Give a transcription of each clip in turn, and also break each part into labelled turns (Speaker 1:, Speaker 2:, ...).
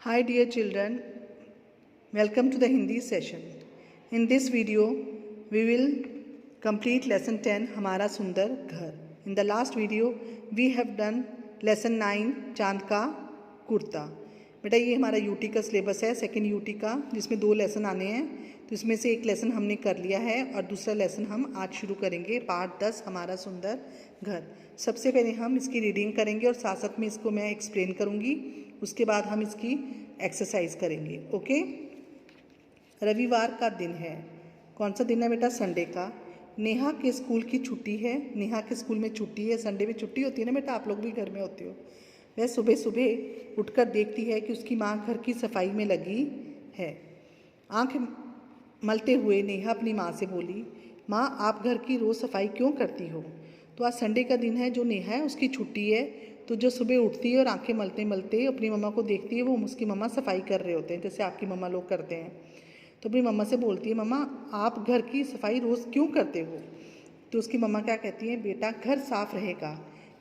Speaker 1: Hi dear children, welcome to the Hindi session. In this video, we will complete lesson 10 हमारा सुंदर घर. In the last video, we have done lesson 9 चांद का कुर्ता. बेटा ये हमारा यूटी का सिलेबस है, सेकेंड यूटी का, जिसमें 2 लेसन आने हैं. तो इसमें से एक लेसन हमने कर लिया है और दूसरा लेसन हम आज शुरू करेंगे. पार्ट 10 हमारा सुंदर घर. सबसे पहले हम इसकी रीडिंग करेंगे और साथ साथ में इसको मैं एक्सप्लेन करूँगी. उसके बाद हम इसकी एक्सरसाइज करेंगे. ओके. रविवार का दिन है. कौन सा दिन है बेटा? संडे का. नेहा के स्कूल की छुट्टी है. नेहा के स्कूल में छुट्टी है. संडे में छुट्टी होती है ना बेटा, आप लोग भी घर में होते हो. वह सुबह सुबह उठकर देखती है कि उसकी माँ घर की सफाई में लगी है. आंख मलते हुए नेहा अपनी माँ से बोली, माँ आप घर की रोज़ सफाई क्यों करती हो? तो आज संडे का दिन है. जो नेहा है उसकी छुट्टी है. तो जो सुबह उठती है और आंखें मलते मलते अपनी मम्मा को देखती है, वो उसकी मम्मा सफाई कर रहे होते हैं, जैसे आपकी मम्मा लोग करते हैं. तो अपनी मम्मा से बोलती है, मम्मा आप घर की सफाई रोज़ क्यों करते हो? तो उसकी मम्मा क्या कहती है, बेटा घर साफ़ रहेगा.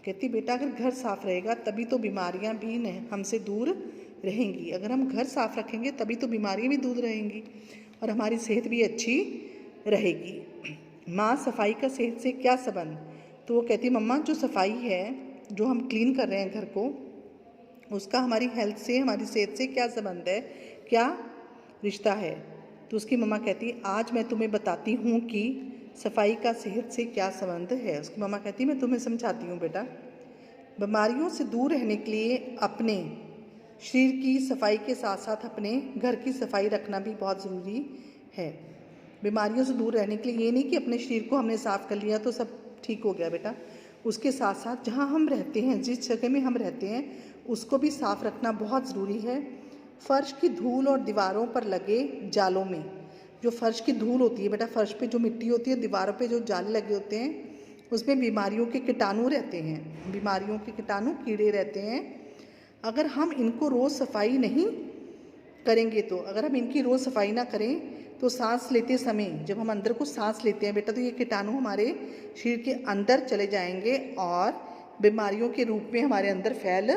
Speaker 1: कहती बेटा अगर घर साफ़ रहेगा तभी तो बीमारियां भी हमसे दूर रहेंगी. अगर हम घर साफ़ रखेंगे तभी तो बीमारियां भी दूर रहेंगी और हमारी सेहत भी अच्छी रहेगी. माँ सफाई का सेहत से क्या संबंध? तो वो कहती मम्मा जो सफाई है, जो हम क्लीन कर रहे हैं घर को, उसका हमारी हेल्थ से, हमारी सेहत से क्या संबंध है, क्या रिश्ता है? तो उसकी मम्मा कहती आज मैं तुम्हें बताती हूँ कि सफाई का सेहत से क्या संबंध है. उसकी मम्मा कहती मैं तुम्हें समझाती हूँ बेटा. बीमारियों से दूर रहने के लिए अपने शरीर की सफाई के साथ साथ अपने घर की सफाई रखना भी बहुत ज़रूरी है. बीमारियों से दूर रहने के लिए ये नहीं कि अपने शरीर को हमने साफ़ कर लिया तो सब ठीक हो गया बेटा. उसके साथ साथ जहाँ हम रहते हैं, जिस जगह में हम रहते हैं, उसको भी साफ़ रखना बहुत ज़रूरी है. फ़र्श की धूल और दीवारों पर लगे जालों में, जो फ़र्श की धूल होती है बेटा, फ़र्श पे जो मिट्टी होती है, दीवारों पे जो जाले लगे होते हैं, उसमें बीमारियों के कीटाणु रहते हैं. बीमारियों के कीटाणु कीड़े रहते हैं. अगर हम इनको रोज़ सफाई नहीं करेंगे, तो अगर हम इनकी रोज़ सफाई ना करें तो सांस लेते समय, जब हम अंदर को सांस लेते हैं बेटा, तो ये कीटाणु हमारे शरीर के अंदर चले जाएंगे और बीमारियों के रूप में हमारे अंदर फैल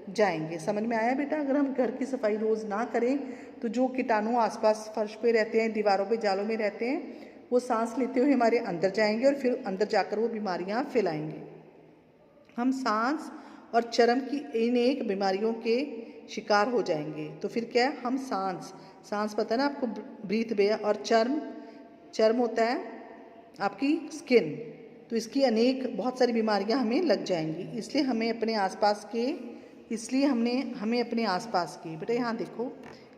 Speaker 1: जाएंगे. समझ में आया बेटा? अगर हम घर की सफाई रोज़ ना करें तो जो कीटाणु आसपास फर्श पे रहते हैं, दीवारों पे, जालों में रहते हैं, वो सांस लेते हुए हमारे अंदर जाएंगे और फिर अंदर जाकर वो बीमारियां फैलाएंगे. हम सांस और चर्म की अनेक बीमारियों के शिकार हो जाएंगे. तो फिर क्या है, हम सांस पता है ना आपको, ब्रीथ वे, और चर्म होता है आपकी स्किन. तो इसकी अनेक बहुत सारी बीमारियां हमें लग जाएंगी. इसलिए हमें अपने आसपास के बेटा यहाँ देखो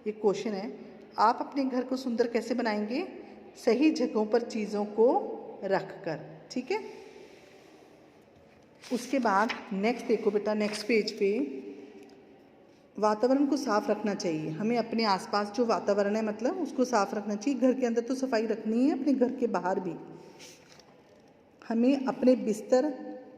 Speaker 1: एक क्वेश्चन है, आप अपने घर को सुंदर कैसे बनाएंगे? सही जगहों पर चीज़ों को रख कर. ठीक है. उसके बाद नेक्स्ट देखो बेटा, नेक्स्ट पेज पे वातावरण को साफ रखना चाहिए. हमें अपने आसपास जो वातावरण है मतलब उसको साफ रखना चाहिए. घर के अंदर तो सफाई रखनी है, अपने घर के बाहर भी. हमें अपने बिस्तर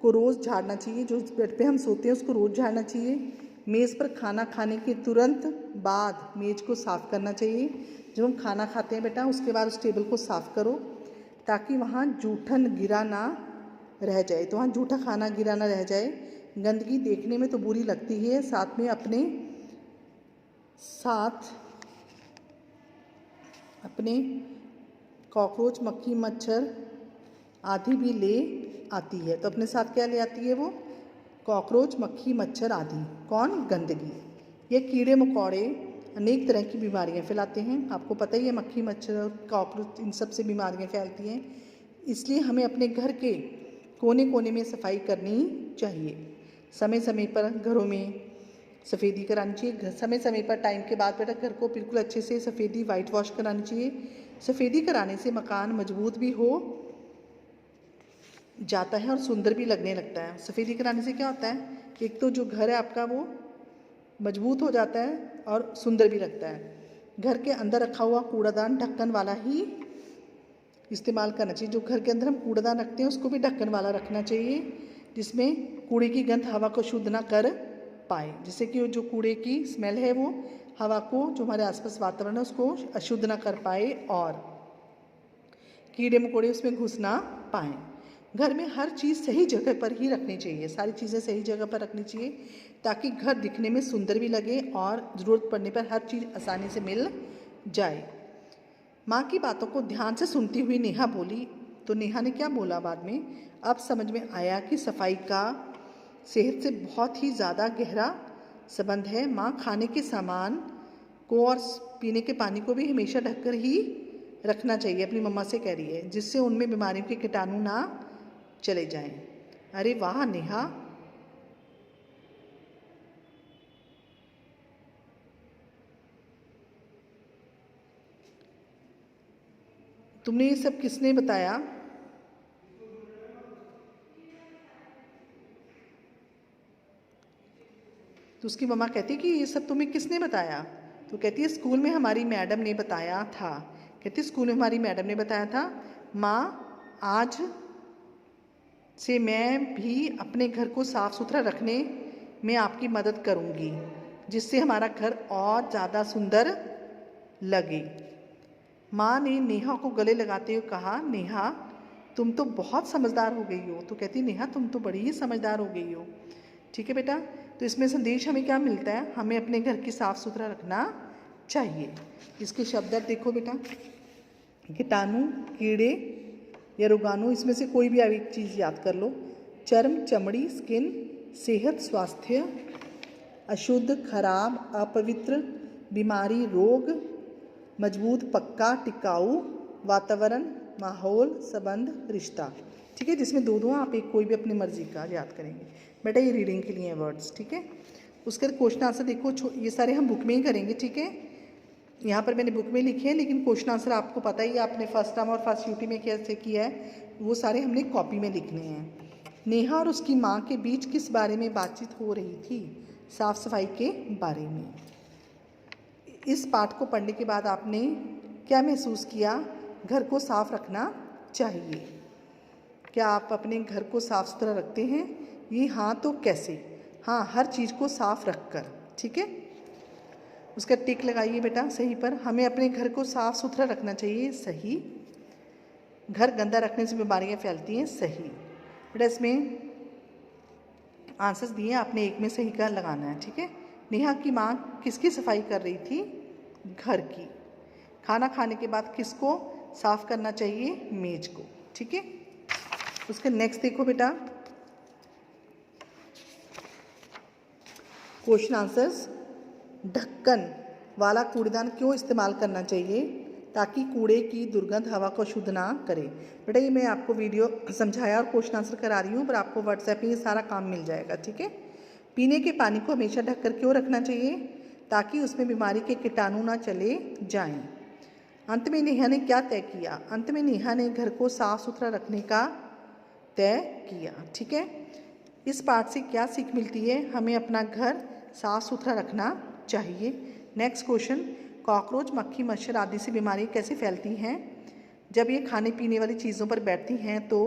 Speaker 1: को रोज़ झाड़ना चाहिए. जो बेड पे हम सोते हैं उसको रोज़ झाड़ना चाहिए. मेज़ पर खाना खाने के तुरंत बाद मेज़ को साफ़ करना चाहिए. जब हम खाना खाते हैं बेटा, उसके बाद उस टेबल को साफ़ करो ताकि वहाँ जूठन गिरा ना रह जाए. तो वहाँ जूठा खाना गिरा ना रह जाए. गंदगी देखने में तो बुरी लगती है, साथ में अपने कॉकरोच, मक्खी, मच्छर आदि भी ले आती है. तो अपने साथ क्या ले आती है वो? कॉकरोच, मक्खी, मच्छर आदि. कौन? गंदगी. ये कीड़े मकोड़े अनेक तरह की बीमारियां फैलाते हैं. आपको पता ही है, मक्खी, मच्छर, कॉकरोच, इन सब से बीमारियां फैलती हैं. इसलिए हमें अपने घर के कोने कोने में सफाई करनी चाहिए. समय समय पर घरों में सफ़ेदी करानी चाहिए. समय समय पर टाइम के बाद बेटा घर को बिल्कुल अच्छे से सफ़ेदी, वाइट वॉश करानी चाहिए. सफ़ेदी कराने से मकान मजबूत भी हो जाता है और सुंदर भी लगने लगता है. सफ़ेदी कराने से क्या होता है, एक तो जो घर है आपका वो मजबूत हो जाता है और सुंदर भी लगता है. घर के अंदर रखा हुआ कूड़ादान ढक्कन वाला ही इस्तेमाल करना चाहिए. जो घर के अंदर हम कूड़ादान रखते हैं उसको भी ढक्कन वाला रखना चाहिए, जिसमें कूड़े की गंध हवा को शुद्ध ना कर पाए. जिससे कि जो कूड़े की स्मेल है वो हवा को, जो हमारे आसपास वातावरण है, उसको अशुद्ध ना कर पाए और कीड़े मकोड़े उसमें घुस ना पाएँ. घर में हर चीज़ सही जगह पर ही रखनी चाहिए, सारी चीज़ें सही जगह पर रखनी चाहिए ताकि घर दिखने में सुंदर भी लगे और ज़रूरत पड़ने पर हर चीज़ आसानी से मिल जाए। माँ की बातों को ध्यान से सुनती हुई नेहा बोली। तो नेहा ने क्या बोला बाद में, अब समझ में आया कि सफाई का सेहत से बहुत ही ज़्यादा गहरा संबंध है। माँ खाने के सामान को और पीने के पानी को भी हमेशा ढककर ही रखना चाहिए, अपनी मम्मा से कह रही है, जिससे उनमें बीमारियों के कीटाणु ना चले जाएं। अरे वाह नेहा, तुमने ये सब किसने बताया? तो उसकी मम्मा कहती कि ये सब तुम्हें किसने बताया? तो कहती है स्कूल में हमारी मैडम ने बताया था। कहती स्कूल में हमारी मैडम ने बताया था। माँ आज से मैं भी अपने घर को साफ सुथरा रखने में आपकी मदद करूँगी, जिससे हमारा घर और ज़्यादा सुंदर लगे। माँ ने नेहा को गले लगाते हुए कहा, नेहा तुम तो बहुत समझदार हो गई हो। तो कहती नेहा तुम तो बड़ी ही समझदार हो गई हो। ठीक है बेटा, तो इसमें संदेश हमें क्या मिलता है, हमें अपने घर की साफ सुथरा रखना चाहिए। इसके शब्द देखो बेटा, कीटाणु, कीड़े या रोगाणु, इसमें से कोई भी आप एक चीज़ याद कर लो। चर्म, चमड़ी, स्किन, सेहत, स्वास्थ्य, अशुद्ध, खराब, अपवित्र, बीमारी, रोग, मजबूत, पक्का, टिकाऊ, वातावरण, माहौल, संबंध, रिश्ता। ठीक है, जिसमें दो आप एक कोई भी अपनी मर्जी का याद करेंगे। बेटा ये रीडिंग के लिए वर्ड्स, ठीक है। उसके क्वेश्चन आंसर देखो, ये सारे हम बुक में ही करेंगे, ठीक है। यहाँ पर मैंने बुक में लिखे हैं, लेकिन क्वेश्चन आंसर आपको पता ही है, आपने फर्स्ट टर्म और फर्स्ट यूटी में कैसे किया है, वो सारे हमने कॉपी में लिखने हैं। नेहा और उसकी माँ के बीच किस बारे में बातचीत हो रही थी? साफ सफाई के बारे में। इस पाठ को पढ़ने के बाद आपने क्या महसूस किया? घर को साफ रखना चाहिए। क्या आप अपने घर को साफ सुथरा रखते हैं? ये हाँ तो कैसे? हाँ, हर चीज़ को साफ रख कर, ठीक है। उसका टिक लगाइए बेटा सही पर। हमें अपने घर को साफ सुथरा रखना चाहिए, सही। घर गंदा रखने से बीमारियां फैलती हैं, सही। बेटा इसमें आंसर्स दिए, आपने एक में सही का लगाना है, ठीक है। नेहा की माँ किसकी सफाई कर रही थी? घर की। खाना खाने के बाद किसको साफ करना चाहिए? मेज को, ठीक है। उसके नेक्स्ट देखो बेटा, क्वेश्चन आंसर्स। ढक्कन वाला कूड़ेदान क्यों इस्तेमाल करना चाहिए? ताकि कूड़े की दुर्गंध हवा को शुद्ध ना करे। बेटा ये मैं आपको वीडियो समझाया और क्वेश्चन आंसर करा रही हूँ, पर आपको व्हाट्सएप पे ये सारा काम मिल जाएगा, ठीक है। पीने के पानी को हमेशा ढककर क्यों रखना चाहिए? ताकि उसमें बीमारी के कीटाणु ना चले जाएं। अंत में नेहा ने क्या तय किया? अंत में नेहा ने घर को साफ सुथरा रखने का तय किया, ठीक है। इस पाठ से क्या सीख मिलती है? हमें अपना घर साफ सुथरा रखना चाहिए। नेक्स्ट क्वेश्चन, कॉकरोच, मक्खी, मच्छर आदि से बीमारियाँ कैसे फैलती हैं? जब ये खाने पीने वाली चीज़ों पर बैठती हैं तो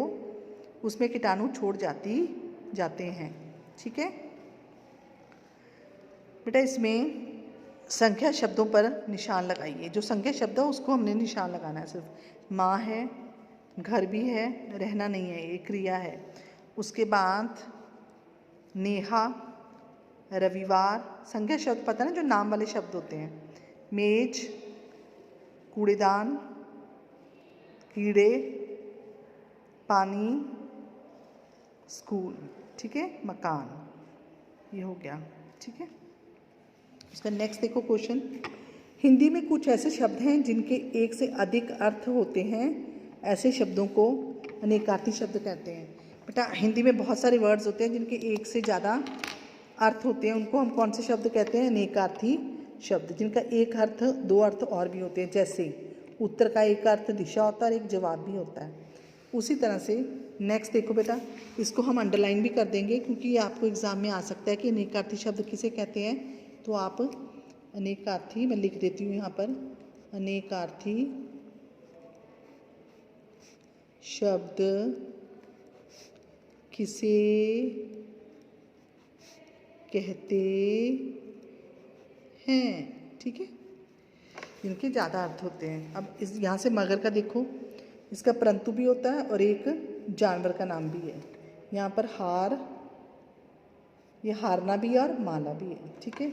Speaker 1: उसमें कीटाणु छोड़ जाते हैं, ठीक है। बेटा इसमें संख्या शब्दों पर निशान लगाइए। जो संख्या शब्द है उसको हमने निशान लगाना है सिर्फ। माँ है, घर भी है, रहना नहीं है, ये क्रिया है। उसके बाद नेहा, रविवार, संख्या शब्द पता है ना, जो नाम वाले शब्द होते हैं। मेज, कूड़ेदान, कीड़े, पानी, स्कूल, ठीक है, मकान, ये हो गया, ठीक है। उसका नेक्स्ट देखो क्वेश्चन, हिंदी में कुछ ऐसे शब्द हैं जिनके एक से अधिक अर्थ होते हैं, ऐसे शब्दों को अनेकार्थी शब्द कहते हैं। बेटा हिंदी में बहुत सारे वर्ड्स होते हैं जिनके एक से ज़्यादा अर्थ होते हैं, उनको हम कौन से शब्द कहते हैं? अनेकार्थी शब्द। जिनका एक अर्थ, दो अर्थ और भी होते हैं, जैसे उत्तर का एक अर्थ दिशा होता है और एक जवाब भी होता है। उसी तरह से नेक्स्ट देखो बेटा, इसको हम अंडरलाइन भी कर देंगे क्योंकि ये आपको एग्जाम में आ सकता है कि अनेकार्थी शब्द किसे कहते हैं। तो आप अनेकार्थी, मैं लिख देती हूँ यहाँ पर, अनेकार्थी शब्द किसे कहते हैं, ठीक है, जिनके ज़्यादा अर्थ होते हैं। अब इस यहाँ से मगर का देखो, इसका परंतु भी होता है और एक जानवर का नाम भी है। यहाँ पर हार, ये हारना भी है और माला भी है। ठीक है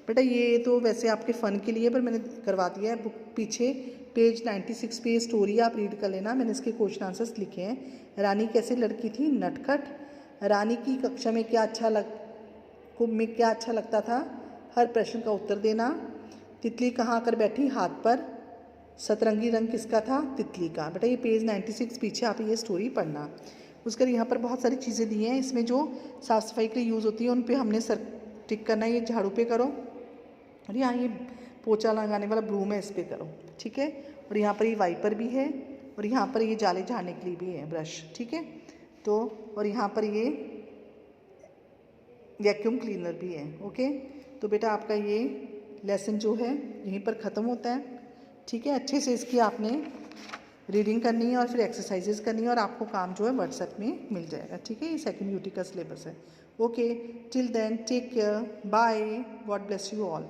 Speaker 1: बेटा, ये तो वैसे आपके फ़न के लिए, पर मैंने करवा दिया है। बुक पीछे पेज 96 पे स्टोरी आप रीड कर लेना, मैंने इसके क्वेश्चन आंसर्स लिखे हैं। रानी कैसी लड़की थी? नटखट। रानी की कक्षा में क्या अच्छा लगता था? हर प्रश्न का उत्तर देना। तितली कहाँ कर बैठी? हाथ पर। सतरंगी रंग किसका था? तितली का। बेटा ये पेज 96 पीछे आप ये स्टोरी पढ़ना। उसके यहाँ पर बहुत सारी चीज़ें दी हैं, इसमें जो साफ़ सफाई के लिए यूज़ होती है उन पे हमने सर टिक करना है। ये झाड़ू पे करो, और यहाँ ये पोछा लगाने वाला ब्रूम है, इस पे करो। ठीक है, और यहाँ पर ये वाइपर भी है, और यहाँ पर ये जाले झाड़ने के लिए भी है ब्रश। ठीक है, तो और यहाँ पर ये वैक्यूम क्लीनर भी है। ओके, तो बेटा आपका ये लेसन जो है यहीं पर ख़त्म होता है। ठीक है, अच्छे से इसकी आपने रीडिंग करनी है और फिर एक्सरसाइजेज करनी है, और आपको काम जो है व्हाट्सएप में मिल जाएगा। ठीक है, ये सेकंड यूटी का सिलेबस है। Okay, till then take care, bye, god bless you all.